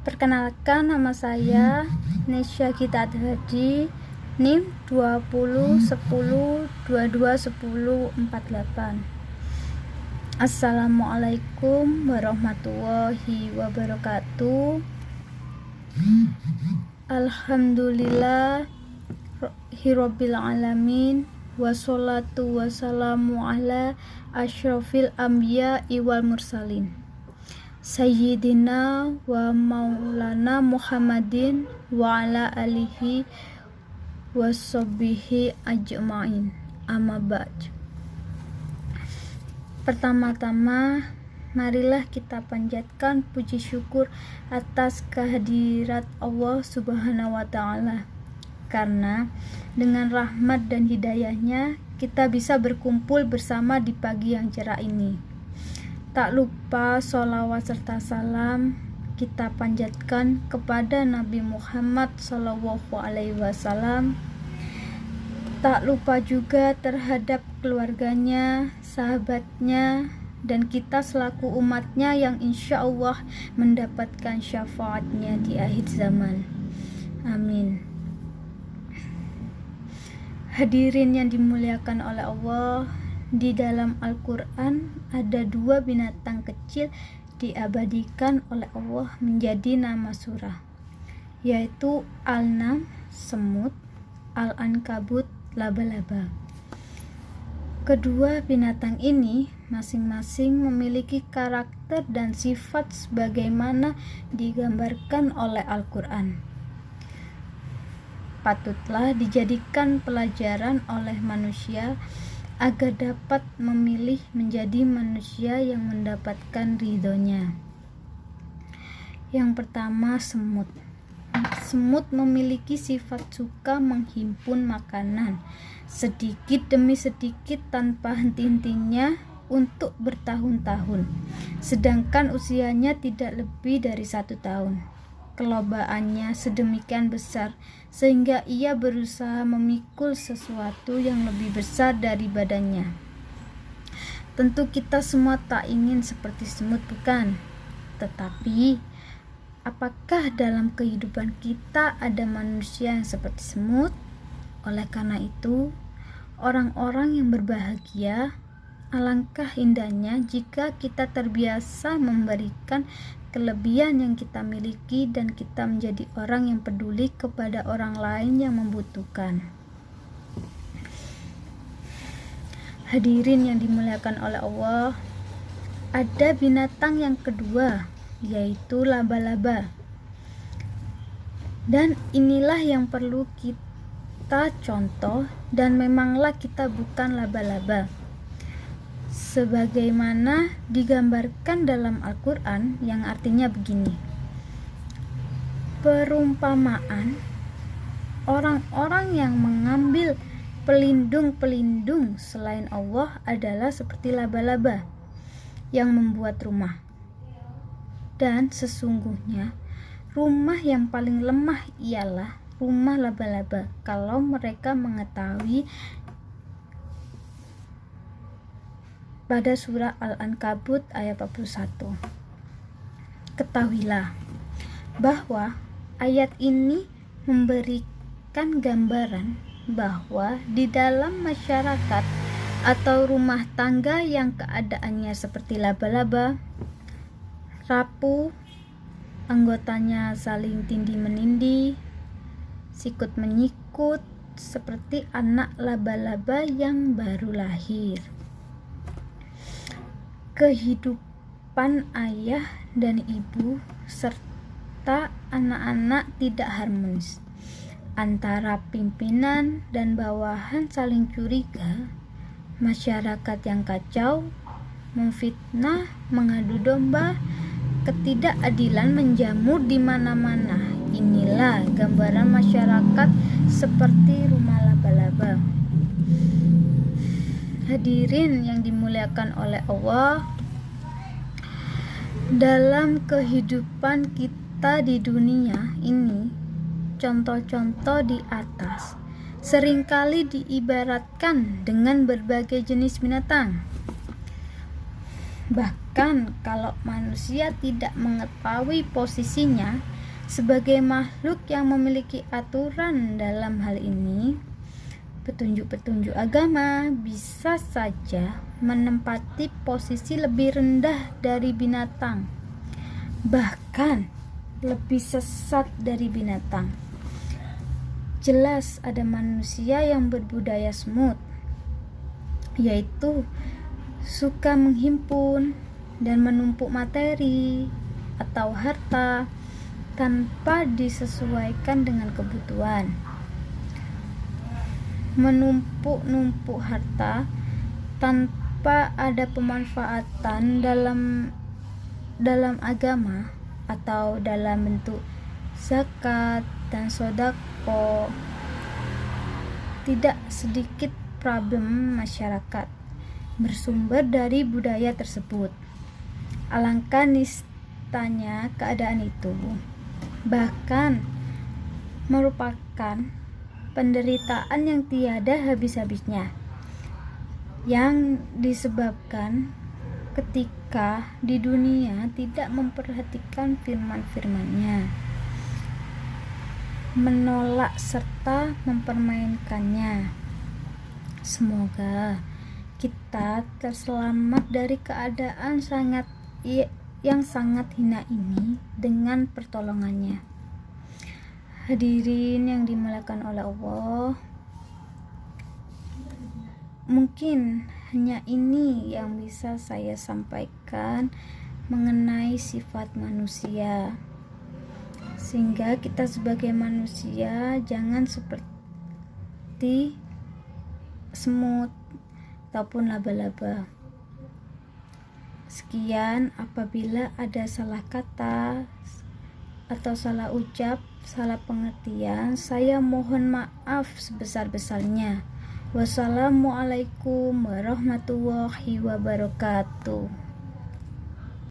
Perkenalkan, nama saya Nesya Gita Hadi, NIM 2010221048. Assalamualaikum warahmatullahi wabarakatuh. Alhamdulillahirabbil alamin, wassalatu wassalamu ala asyrafil anbiya'i wal mursalin, Sayyidina wa maulana Muhammadin wa ala alihi wa sahbihi ajma'in. Amma ba'd. Pertama-tama, marilah kita panjatkan puji syukur atas kehadirat Allah Subhanahu wa ta'ala, karena dengan rahmat dan hidayahnya kita bisa berkumpul bersama di pagi yang cerah ini. Tak lupa sholawat serta salam kita panjatkan kepada Nabi Muhammad SAW. Tak lupa juga terhadap keluarganya, sahabatnya, dan kita selaku umatnya yang insya Allah mendapatkan syafaatnya di akhir zaman. Amin. Hadirin yang dimuliakan oleh Allah, di dalam Al-Quran ada dua binatang kecil diabadikan oleh Allah menjadi nama surah, yaitu Al-Nam, semut, Al-Ankabut, laba-laba. Kedua binatang ini masing-masing memiliki karakter dan sifat sebagaimana digambarkan oleh Al-Quran. Patutlah dijadikan pelajaran oleh manusia agar dapat memilih menjadi manusia yang mendapatkan ridhonya. Yang pertama, semut. Semut memiliki sifat suka menghimpun makanan sedikit demi sedikit tanpa henti-hentinya untuk bertahun-tahun, sedangkan usianya tidak lebih dari 1 tahun. Kelobaannya sedemikian besar sehingga ia berusaha memikul sesuatu yang lebih besar dari badannya. Tentu kita semua tak ingin seperti semut, bukan? Tetapi apakah dalam kehidupan kita ada manusia yang seperti semut? Oleh karena itu, orang-orang yang berbahagia, alangkah indahnya jika kita terbiasa memberikan kelebihan yang kita miliki dan kita menjadi orang yang peduli kepada orang lain yang membutuhkan. Hadirin yang dimuliakan oleh Allah, ada binatang yang kedua, yaitu laba-laba. Dan inilah yang perlu kita contoh, dan memanglah kita bukan laba-laba sebagaimana digambarkan dalam Al-Quran, yang artinya begini: perumpamaan orang-orang yang mengambil pelindung-pelindung selain Allah adalah seperti laba-laba yang membuat rumah, dan sesungguhnya rumah yang paling lemah ialah rumah laba-laba kalau mereka mengetahui. Pada surah Al-Ankabut ayat 41. Ketahuilah bahwa ayat ini memberikan gambaran bahwa di dalam masyarakat atau rumah tangga yang keadaannya seperti laba-laba, rapuh, anggotanya saling tindih-menindih, sikut menyikut, seperti anak laba-laba yang baru lahir. Kehidupan ayah dan ibu serta anak-anak tidak harmonis. Antara pimpinan dan bawahan saling curiga, masyarakat yang kacau, memfitnah, mengadu domba, ketidakadilan menjamur di mana-mana. Inilah gambaran masyarakat seperti rumah laba-laba. Hadirin yang dimuliakan oleh Allah, dalam kehidupan kita di dunia ini, contoh-contoh di atas seringkali diibaratkan dengan berbagai jenis binatang. Bahkan kalau manusia tidak mengetahui posisinya, Sebagai makhluk yang memiliki aturan dalam hal ini, petunjuk-petunjuk agama bisa saja menempati posisi lebih rendah dari binatang, bahkan lebih sesat dari binatang. Jelas ada manusia yang berbudaya semut, yaitu suka menghimpun dan menumpuk materi atau harta tanpa disesuaikan dengan kebutuhan. Menumpuk-numpuk harta tanpa ada pemanfaatan dalam agama atau dalam bentuk zakat dan sedekah, tidak sedikit problem masyarakat bersumber dari budaya tersebut. Alangkah nistanya keadaan itu bahkan merupakan penderitaan yang tiada habis-habisnya, yang disebabkan ketika di dunia tidak memperhatikan firman-firmannya, menolak serta mempermainkannya. Semoga kita terselamat dari keadaan yang sangat hina ini dengan pertolongannya. Hadirin yang dimuliakan oleh Allah, mungkin hanya ini yang bisa saya sampaikan mengenai sifat manusia, sehingga kita sebagai manusia jangan seperti semut ataupun laba-laba. Sekian, apabila ada salah kata atau salah ucap, salah pengertian, saya mohon maaf sebesar-besarnya. Wassalamualaikum warahmatullahi wabarakatuh.